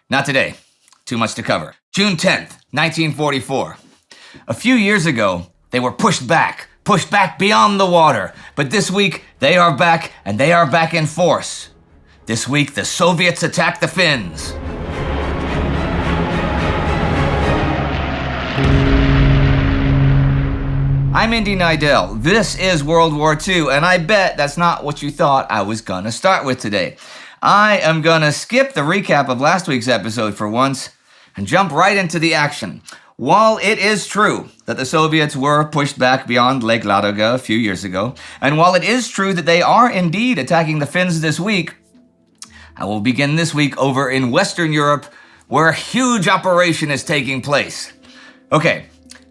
Not today. Too much to cover. June 10th, 1944. A few years ago, they were pushed back beyond the water. But this week, they are back, and they are back in force. This week, the Soviets attack the Finns. I'm Indy Neidell. This is World War II, and I bet that's not what you thought I was gonna start with today. I am gonna skip the recap of last week's episode for once and jump right into the action. While it is true that the Soviets were pushed back beyond Lake Ladoga a few years ago, and while it is true that they are indeed attacking the Finns this week, I will begin this week over in Western Europe, where a huge operation is taking place. Okay,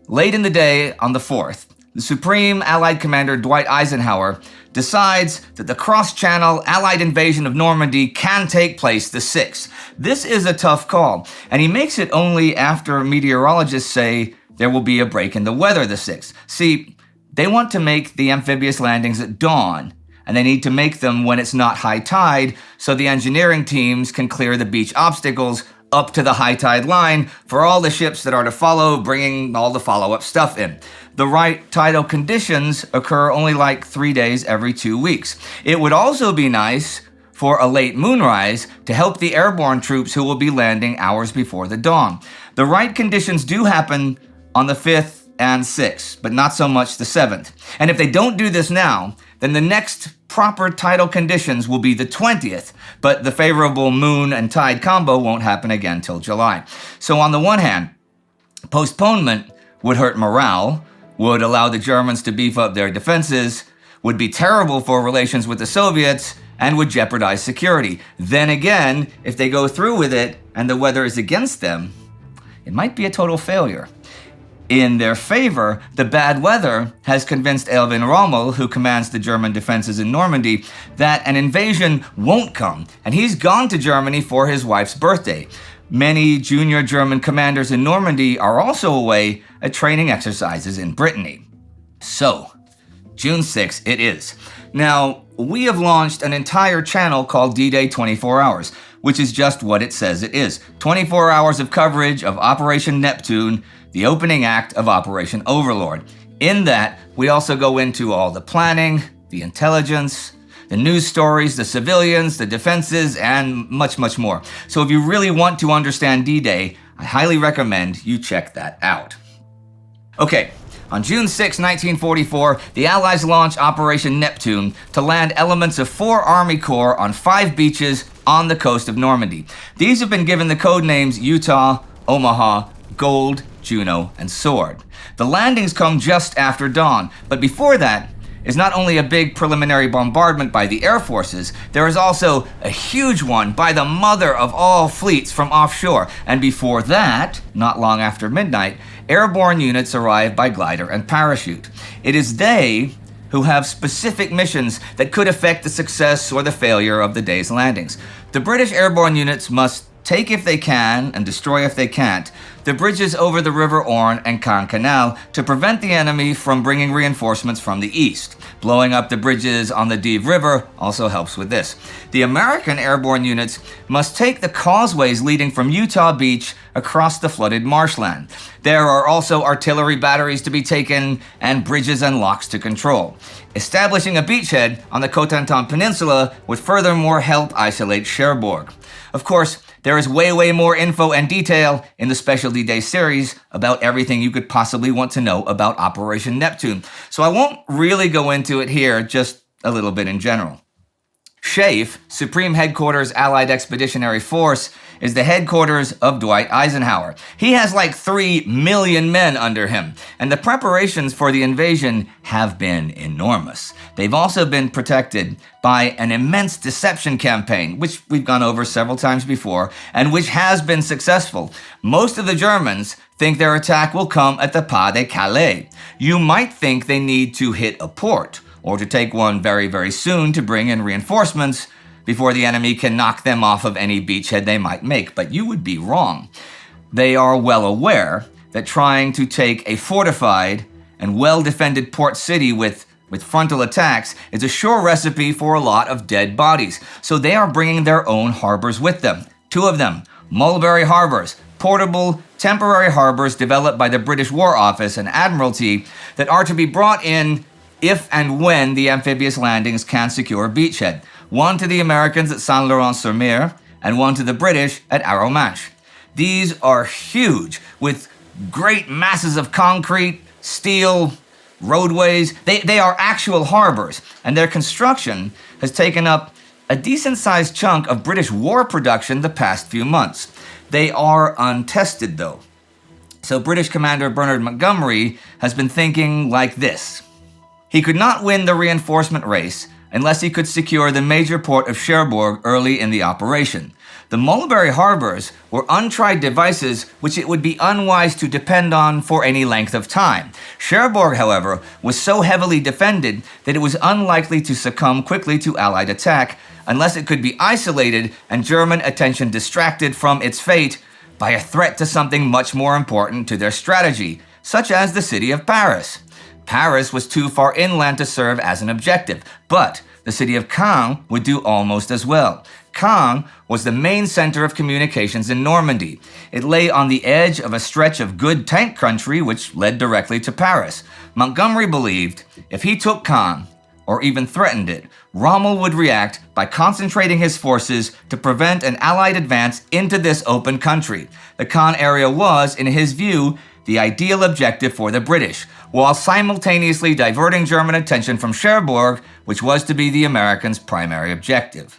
late in the day on the 4th, the Supreme Allied Commander Dwight Eisenhower decides that the cross-channel Allied invasion of Normandy can take place the 6th. This is a tough call, and he makes it only after meteorologists say there will be a break in the weather the 6th. See, they want to make the amphibious landings at dawn, and they need to make them when it's not high tide, so the engineering teams can clear the beach obstacles up to the high tide line for all the ships that are to follow, bringing all the follow-up stuff in. The right tidal conditions occur only like 3 days every 2 weeks. It would also be nice for a late moonrise to help the airborne troops who will be landing hours before the dawn. The right conditions do happen on the 5th and 6th, but not so much the 7th. And if they don't do this now, then the next proper tidal conditions will be the 20th, but the favorable moon and tide combo won't happen again till July. So on the one hand, postponement would hurt morale, would allow the Germans to beef up their defenses, would be terrible for relations with the Soviets, and would jeopardize security. Then again, if they go through with it and the weather is against them, it might be a total failure. In their favor, the bad weather has convinced Erwin Rommel, who commands the German defenses in Normandy, that an invasion won't come, and he's gone to Germany for his wife's birthday. Many junior German commanders in Normandy are also away at training exercises in Brittany. So, June 6th it is. Now, we have launched an entire channel called D-Day 24 Hours, which is just what it says it is. 24 hours of coverage of Operation Neptune, the opening act of Operation Overlord. In that, we also go into all the planning, the intelligence, the news stories, the civilians, the defenses, and much, much more. So if you really want to understand D-Day, I highly recommend you check that out. Okay, on June 6, 1944, the Allies launch Operation Neptune to land elements of 4 Army Corps on 5 beaches on the coast of Normandy. These have been given the code names Utah, Omaha, Gold, Juno, and Sword. The landings come just after dawn, but before that is not only a big preliminary bombardment by the air forces, there is also a huge one by the mother of all fleets from offshore. And before that, not long after midnight, airborne units arrive by glider and parachute. It is they who have specific missions that could affect the success or the failure of the day's landings. The British airborne units must take if they can and destroy if they can't the bridges over the River Orne and Caen Canal to prevent the enemy from bringing reinforcements from the east. Blowing up the bridges on the Dives River also helps with this. The American airborne units must take the causeways leading from Utah Beach across the flooded marshland. There are also artillery batteries to be taken and bridges and locks to control. Establishing a beachhead on the Cotentin Peninsula would furthermore help isolate Cherbourg. Of course, there is way more info and detail in the Special D-Day series about everything you could possibly want to know about Operation Neptune, so I won't really go into it here, just a little bit in general. SHAEF, Supreme Headquarters Allied Expeditionary Force, is the headquarters of Dwight Eisenhower. He has like 3 million men under him, and the preparations for the invasion have been enormous. They've also been protected by an immense deception campaign, which we've gone over several times before, and which has been successful. Most of the Germans think their attack will come at the Pas de Calais. You might think they need to hit a port, or to take one very soon to bring in reinforcements before the enemy can knock them off of any beachhead they might make, but you would be wrong. They are well aware that trying to take a fortified and well-defended port city with with frontal attacks is a sure recipe for a lot of dead bodies, so they are bringing their own harbors with them. 2 of them, Mulberry Harbors, portable, temporary harbors developed by the British War Office and Admiralty that are to be brought in if and when the amphibious landings can secure a beachhead. 1 to the Americans at Saint-Laurent-sur-Mer, and 1 to the British at Arromanches. These are huge, with great masses of concrete, steel, roadways. They are actual harbors, and their construction has taken up a decent-sized chunk of British war production the past few months. They are untested, though. So British Commander Bernard Montgomery has been thinking like this. He could not win the reinforcement race unless he could secure the major port of Cherbourg early in the operation. The Mulberry Harbors were untried devices which it would be unwise to depend on for any length of time. Cherbourg, however, was so heavily defended that it was unlikely to succumb quickly to Allied attack unless it could be isolated and German attention distracted from its fate by a threat to something much more important to their strategy, such as the city of Paris. Paris was too far inland to serve as an objective, but the city of Caen would do almost as well. Caen was the main center of communications in Normandy. It lay on the edge of a stretch of good tank country which led directly to Paris. Montgomery believed if he took Caen, or even threatened it, Rommel would react by concentrating his forces to prevent an Allied advance into this open country. The Caen area was, in his view, the ideal objective for the British, while simultaneously diverting German attention from Cherbourg, which was to be the Americans' primary objective.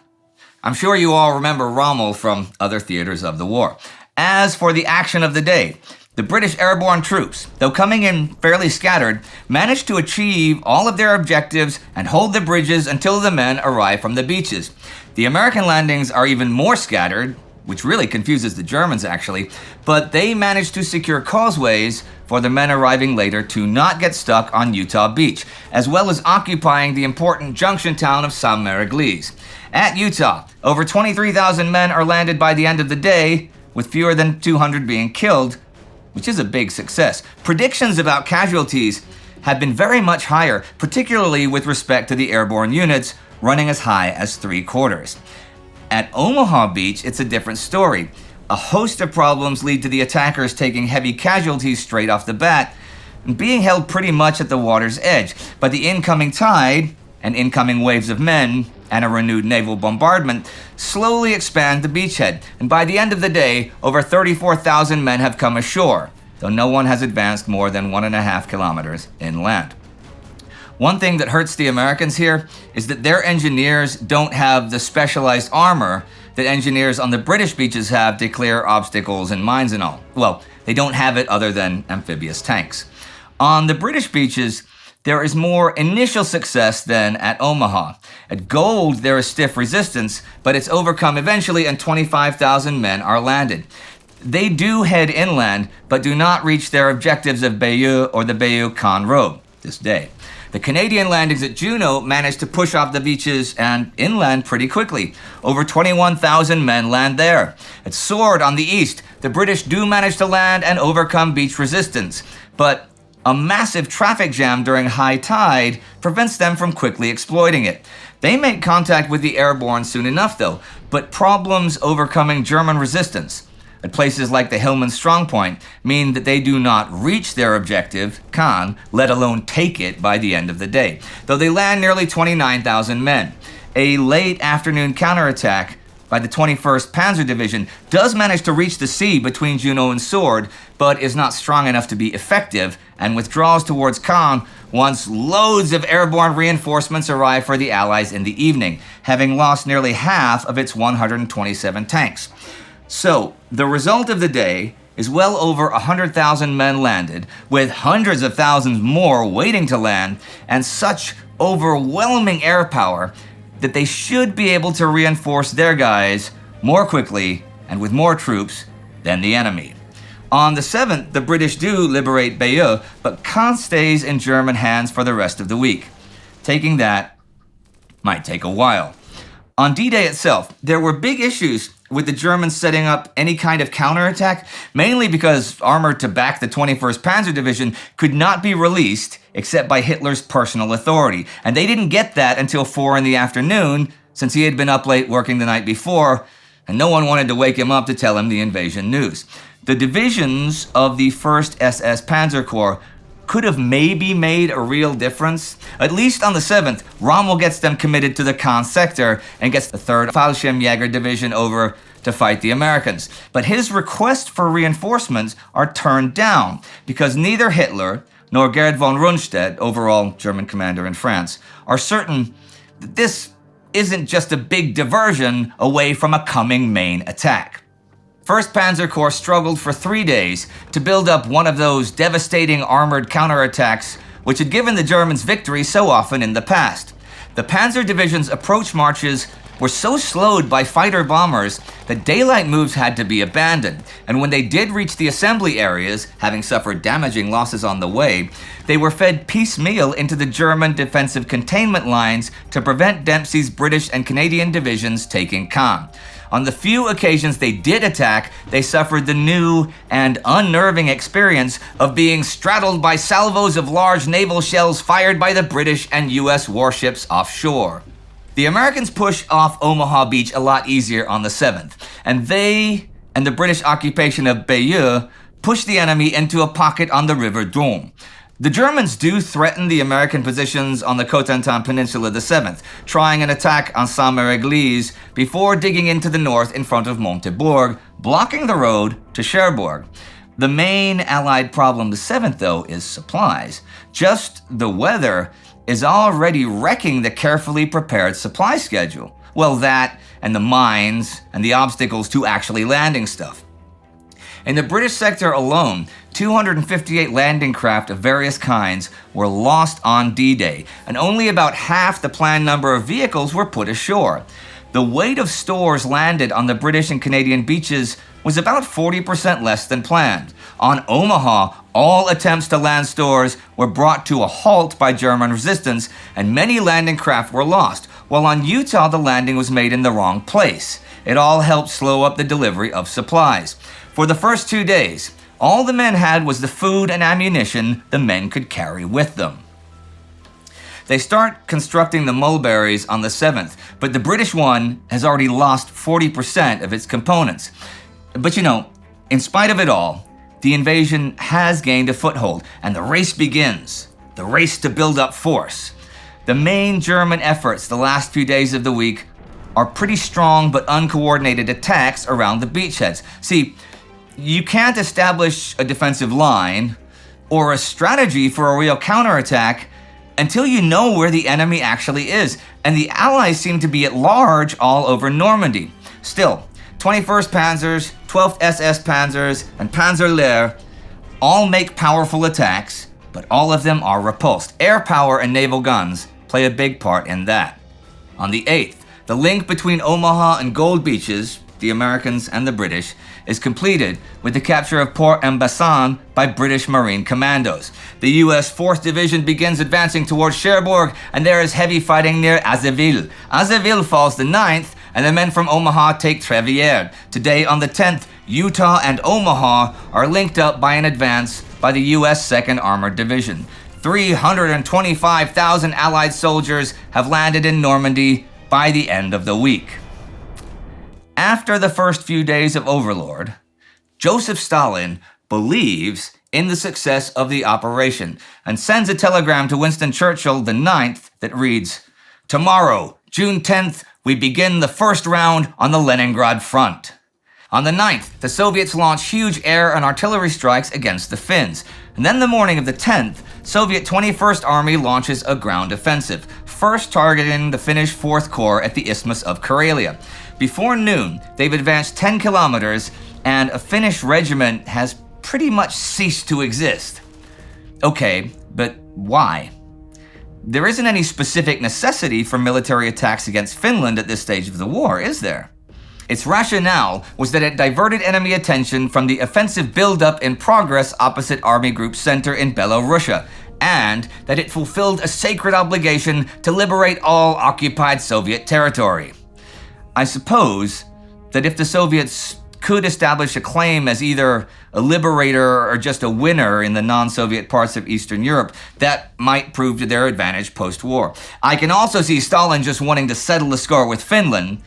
I'm sure you all remember Rommel from other theaters of the war. As for the action of the day, the British airborne troops, though coming in fairly scattered, managed to achieve all of their objectives and hold the bridges until the men arrived from the beaches. The American landings are even more scattered, which really confuses the Germans actually, but they managed to secure causeways for the men arriving later to not get stuck on Utah Beach, as well as occupying the important junction town of Saint-Mère-Église. At Utah, over 23,000 men are landed by the end of the day, with fewer than 200 being killed, which is a big success. Predictions about casualties have been very much higher, particularly with respect to the airborne units, running as high as 3/4. At Omaha Beach, it's a different story. A host of problems lead to the attackers taking heavy casualties straight off the bat and being held pretty much at the water's edge. But the incoming tide and incoming waves of men and a renewed naval bombardment slowly expand the beachhead. And by the end of the day, over 34,000 men have come ashore, though no one has advanced more than 1.5 kilometers inland. One thing that hurts the Americans here is that their engineers don't have the specialized armor that engineers on the British beaches have to clear obstacles and mines and all. Well, they don't have it other than amphibious tanks. On the British beaches, there is more initial success than at Omaha. At Gold, there is stiff resistance, but it's overcome eventually and 25,000 men are landed. They do head inland, but do not reach their objectives of Bayeux or the Bayeux-Caen Road this day. The Canadian landings at Juneau managed to push off the beaches and inland pretty quickly. Over 21,000 men land there. At Sword on the east, the British do manage to land and overcome beach resistance, but a massive traffic jam during high tide prevents them from quickly exploiting it. They make contact with the airborne soon enough though, but problems overcoming German resistance at places like the Hillman Strongpoint mean that they do not reach their objective, Caen, let alone take it by the end of the day, though they land nearly 29,000 men. A late afternoon counterattack by the 21st Panzer Division does manage to reach the sea between Juneau and Sword, but is not strong enough to be effective and withdraws towards Caen once loads of airborne reinforcements arrive for the Allies in the evening, having lost nearly half of its 127 tanks. So, the result of the day is well over 100,000 men landed, with hundreds of thousands more waiting to land, and such overwhelming air power that they should be able to reinforce their guys more quickly and with more troops than the enemy. On the 7th, the British do liberate Bayeux, but Caen stays in German hands for the rest of the week. Taking that might take a while. On D-Day itself, there were big issues with the Germans setting up any kind of counterattack, mainly because armor to back the 21st Panzer Division could not be released except by Hitler's personal authority. And they didn't get that until 4 in the afternoon, since he had been up late working the night before, and no one wanted to wake him up to tell him the invasion news. The divisions of the 1st SS Panzer Corps could have maybe made a real difference. At least on the 7th, Rommel gets them committed to the Kahn sector and gets the 3rd Fallschirmjäger Division over to fight the Americans. But his requests for reinforcements are turned down because neither Hitler nor Gerd von Rundstedt, overall German commander in France, are certain that this isn't just a big diversion away from a coming main attack. 1st Panzer Corps struggled for 3 days to build up one of those devastating armored counterattacks which had given the Germans victory so often in the past. The Panzer Division's approach marches were so slowed by fighter bombers that daylight moves had to be abandoned, and when they did reach the assembly areas, having suffered damaging losses on the way, they were fed piecemeal into the German defensive containment lines to prevent Dempsey's British and Canadian divisions taking Caen. On the few occasions they did attack, they suffered the new and unnerving experience of being straddled by salvos of large naval shells fired by the British and US warships offshore. The Americans pushed off Omaha Beach a lot easier on the 7th, and they and the British occupation of Bayeux pushed the enemy into a pocket on the River Drôme. The Germans do threaten the American positions on the Cotentin Peninsula the 7th, trying an attack on Saint-Mère-Église before digging into the north in front of Montebourg, blocking the road to Cherbourg. The main Allied problem the 7th, though, is supplies. Just the weather is already wrecking the carefully prepared supply schedule. Well, that and the mines and the obstacles to actually landing stuff. In the British sector alone, 258 landing craft of various kinds were lost on D-Day, and only about half the planned number of vehicles were put ashore. The weight of stores landed on the British and Canadian beaches was about 40% less than planned. On Omaha, all attempts to land stores were brought to a halt by German resistance, and many landing craft were lost, while on Utah the landing was made in the wrong place. It all helped slow up the delivery of supplies. For the first 2 days, all the men had was the food and ammunition the men could carry with them. They start constructing the mulberries on the 7th, but the British one has already lost 40% of its components. But in spite of it all, the invasion has gained a foothold, and the race begins. The race to build up force. The main German efforts the last few days of the week are pretty strong but uncoordinated attacks around the beachheads. See, you can't establish a defensive line or a strategy for a real counterattack until you know where the enemy actually is, and the Allies seem to be at large all over Normandy. Still, 21st Panzers, 12th SS Panzers, and Panzer Lehr all make powerful attacks, but all of them are repulsed. Air power and naval guns play a big part in that. On the 8th, the link between Omaha and Gold Beaches, the Americans and the British, is completed with the capture of Port-en-Bessin by British Marine commandos. The US 4th Division begins advancing towards Cherbourg, and there is heavy fighting near Azeville. Azeville falls the 9th, and the men from Omaha take Trevière. Today, on the 10th, Utah and Omaha are linked up by an advance by the US 2nd Armored Division. 325,000 Allied soldiers have landed in Normandy by the end of the week. After the first few days of Overlord, Joseph Stalin believes in the success of the operation and sends a telegram to Winston Churchill the 9th that reads, "Tomorrow, June 10th, we begin the first round on the Leningrad front." On the 9th, the Soviets launch huge air and artillery strikes against the Finns. And then the morning of the 10th, Soviet 21st Army launches a ground offensive, first targeting the Finnish 4th Corps at the Isthmus of Karelia. Before noon, they've advanced 10 kilometers, and a Finnish regiment has pretty much ceased to exist. Okay, but why? There isn't any specific necessity for military attacks against Finland at this stage of the war, is there? Its rationale was that it diverted enemy attention from the offensive buildup in progress opposite Army Group Center in Belorussia, and that it fulfilled a sacred obligation to liberate all occupied Soviet territory. I suppose that if the Soviets could establish a claim as either a liberator or just a winner in the non-Soviet parts of Eastern Europe, that might prove to their advantage post-war. I can also see Stalin just wanting to settle the score with Finland,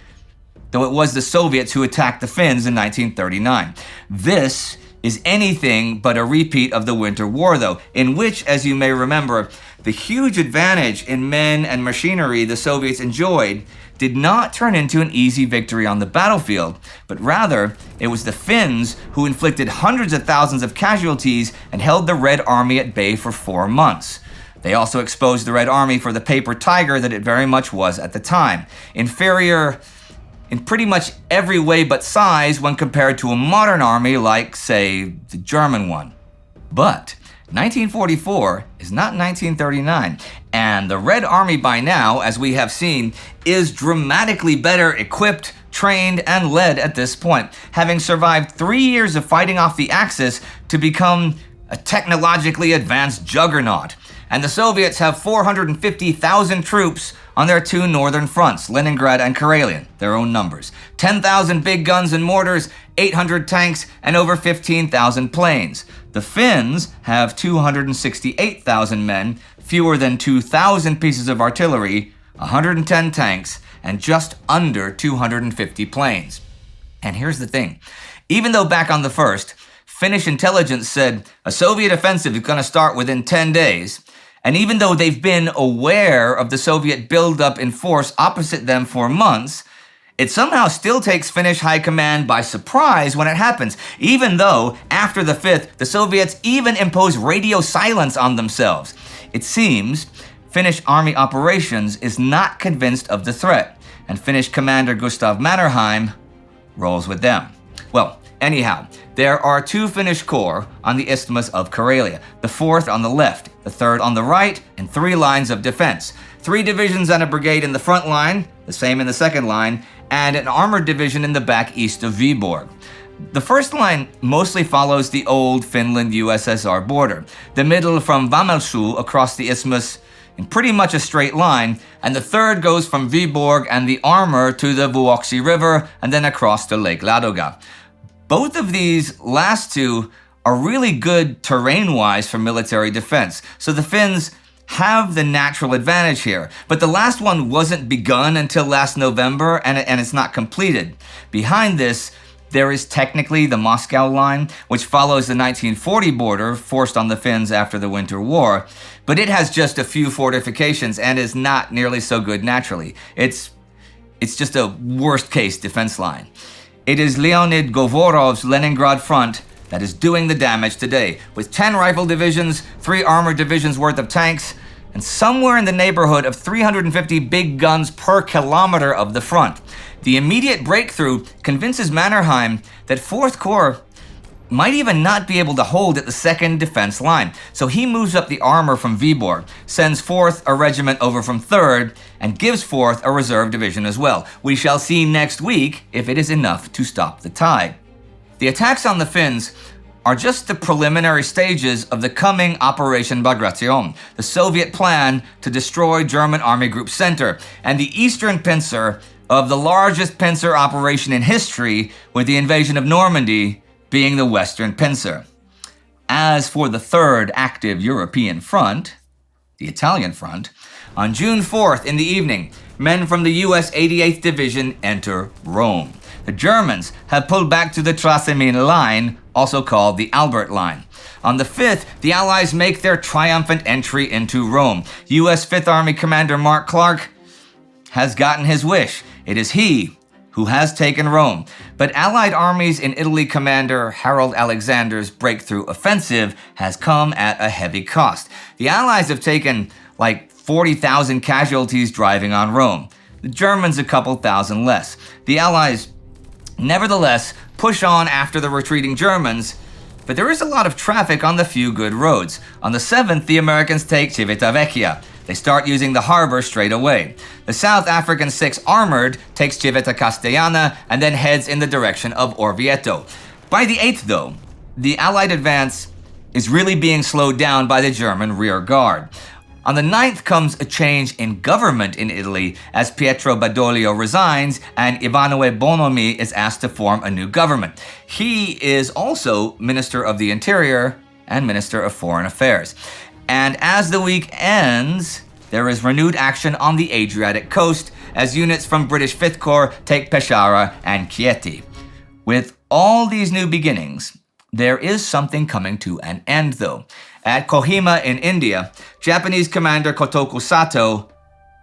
though it was the Soviets who attacked the Finns in 1939. This is anything but a repeat of the Winter War, though, in which, as you may remember, the huge advantage in men and machinery the Soviets enjoyed did not turn into an easy victory on the battlefield, but rather, it was the Finns who inflicted hundreds of thousands of casualties and held the Red Army at bay for 4 months. They also exposed the Red Army for the paper tiger that it very much was at the time. Inferior in pretty much every way but size when compared to a modern army like, say, the German one. But 1944 is not 1939, and the Red Army by now, as we have seen, is dramatically better equipped, trained, and led at this point, having survived 3 years of fighting off the Axis to become a technologically advanced juggernaut. And the Soviets have 450,000 troops on their 2 northern fronts, Leningrad and Karelian, their own numbers. 10,000 big guns and mortars, 800 tanks, and over 15,000 planes. The Finns have 268,000 men, fewer than 2,000 pieces of artillery, 110 tanks, and just under 250 planes. And here's the thing. Even though back on the 1st, Finnish intelligence said a Soviet offensive is going to start within 10 days, and even though they've been aware of the Soviet buildup in force opposite them for months, it somehow still takes Finnish high command by surprise when it happens, even though, after the 5th, the Soviets even impose radio silence on themselves. It seems Finnish army operations is not convinced of the threat, and Finnish commander Gustav Mannerheim rolls with them. Well, anyhow, there are 2 Finnish corps on the Isthmus of Karelia, the 4th on the left, the 3rd on the right, and 3 lines of defense. 3 divisions and a brigade in the front line, the same in the second line, and an armored division in the back east of Viborg. The first line mostly follows the old Finland-USSR border, the middle from Vamelsuu across the isthmus in pretty much a straight line, and the 3rd goes from Viborg and the armor to the Vuoksi River and then across to Lake Ladoga. Both of these last 2 are really good terrain-wise for military defense, so the Finns have the natural advantage here. But the last one wasn't begun until last November, and it's not completed. Behind this, there is technically the Moscow Line, which follows the 1940 border forced on the Finns after the Winter War, but it has just a few fortifications and is not nearly so good naturally. It's just a worst-case defense line. It is Leonid Govorov's Leningrad front that is doing the damage today, with 10 rifle divisions, 3 armored divisions worth of tanks, and somewhere in the neighborhood of 350 big guns per kilometer of the front. The immediate breakthrough convinces Mannerheim that 4th Corps might even not be able to hold at the 2nd defense line, so he moves up the armor from Viborg, sends 4th a regiment over from 3rd, and gives 4th a reserve division as well. We shall see next week if it is enough to stop the tide. The attacks on the Finns are just the preliminary stages of the coming Operation Bagration, the Soviet plan to destroy German Army Group Center, and the eastern pincer of the largest pincer operation in history, with the invasion of Normandy being the western pincer. As for the 3rd active European front, the Italian front, on June 4th in the evening, men from the US 88th Division enter Rome. The Germans have pulled back to the Trasimene Line, also called the Albert Line. On the 5th, the Allies make their triumphant entry into Rome. US 5th Army Commander Mark Clark has gotten his wish. It is he who has taken Rome. But Allied armies in Italy Commander Harold Alexander's breakthrough offensive has come at a heavy cost. The Allies have taken like 40,000 casualties driving on Rome. The Germans a couple thousand less. The Allies nevertheless push on after the retreating Germans, but there is a lot of traffic on the few good roads. On the 7th, the Americans take Civitavecchia. They start using the harbor straight away. The South African 6th Armored takes Civita Castellana and then heads in the direction of Orvieto. By the 8th, though, the Allied advance is really being slowed down by the German rear guard. On the 9th comes a change in government in Italy as Pietro Badoglio resigns and Emanuele Bonomi is asked to form a new government. He is also Minister of the Interior and Minister of Foreign Affairs. And as the week ends, there is renewed action on the Adriatic coast as units from British 5th Corps take Pescara and Chieti. With all these new beginnings, there is something coming to an end though. At Kohima in India, Japanese commander Kotoku Sato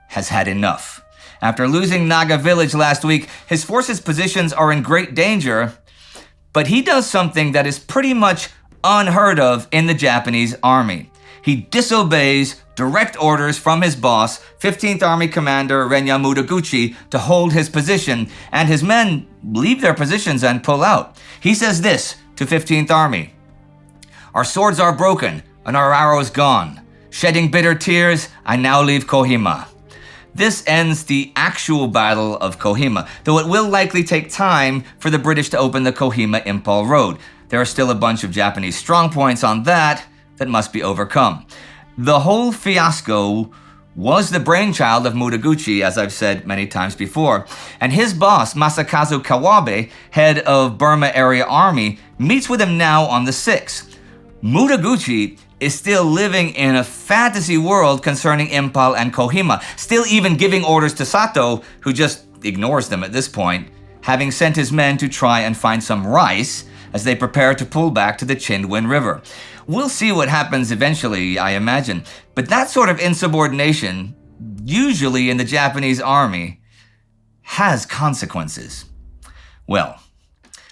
has had enough. After losing Naga village last week, his forces' positions are in great danger, but he does something that is pretty much unheard of in the Japanese army. He disobeys direct orders from his boss, 15th Army Commander Renya Mudaguchi, to hold his position, and his men leave their positions and pull out. He says this to 15th Army: "Our swords are broken, and our arrows gone. Shedding bitter tears, I now leave Kohima." This ends the actual Battle of Kohima, though it will likely take time for the British to open the Kohima-Impal Road. There are still a bunch of Japanese strongpoints on that must be overcome. The whole fiasco was the brainchild of Mudaguchi, as I've said many times before, and his boss, Masakazu Kawabe, head of Burma Area Army, meets with him now on the 6th. Mudaguchi is still living in a fantasy world concerning Impal and Kohima, still even giving orders to Sato, who just ignores them at this point, having sent his men to try and find some rice as they prepare to pull back to the Chindwin River. We'll see what happens eventually, I imagine, but that sort of insubordination, usually in the Japanese army, has consequences. Well,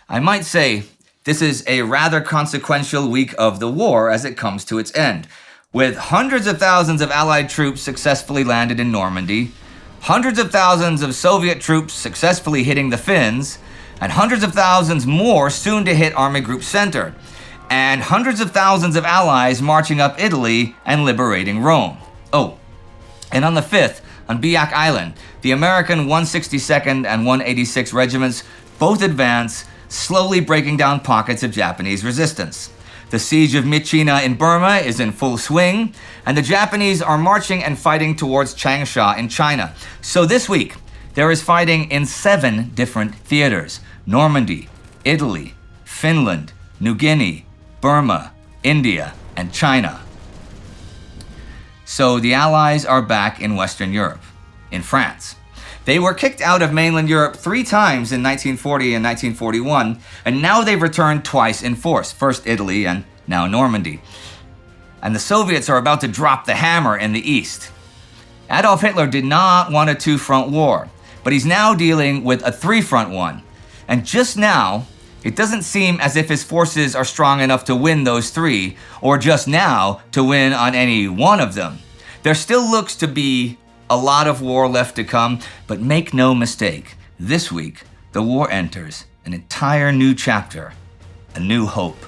I might say this is a rather consequential week of the war as it comes to its end, with hundreds of thousands of Allied troops successfully landed in Normandy, hundreds of thousands of Soviet troops successfully hitting the Finns, and hundreds of thousands more soon to hit Army Group Center, and hundreds of thousands of Allies marching up Italy and liberating Rome. Oh, and on the 5th, on Biak Island, the American 162nd and 186 regiments both advance, slowly breaking down pockets of Japanese resistance. The siege of Myitkyina in Burma is in full swing, and the Japanese are marching and fighting towards Changsha in China. So this week, there is fighting in 7 different theaters: Normandy, Italy, Finland, New Guinea, Burma, India, and China. So the Allies are back in Western Europe, in France. They were kicked out of mainland Europe 3 times in 1940 and 1941, and now they've returned twice in force, first Italy and now Normandy. And the Soviets are about to drop the hammer in the East. Adolf Hitler did not want a 2-front war, but he's now dealing with a 3-front one. And just now, it doesn't seem as if his forces are strong enough to win those 3, or just now to win on any one of them. There still looks to be a lot of war left to come, but make no mistake, this week, the war enters an entire new chapter, a new hope.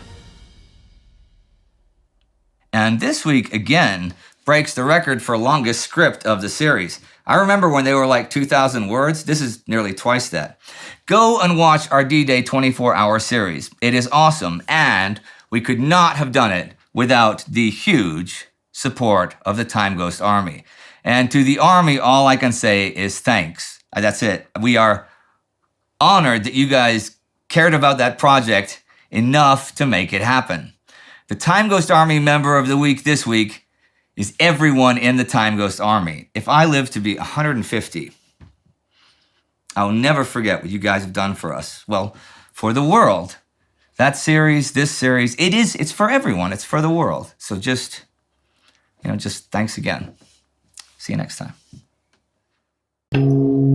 And this week, again, breaks the record for longest script of the series. I remember when they were like 2,000 words. This is nearly twice that. Go and watch our D-Day 24-hour series. It is awesome, and we could not have done it without the huge support of the Time Ghost Army. And to the Army, all I can say is thanks. That's it. We are honored that you guys cared about that project enough to make it happen. The Time Ghost Army member of the week this week is everyone in the Time Ghost Army. If I live to be 150, I'll never forget what you guys have done for us. Well, for the world. That series, this series, it's for everyone. It's for the world. So just thanks again. See you next time.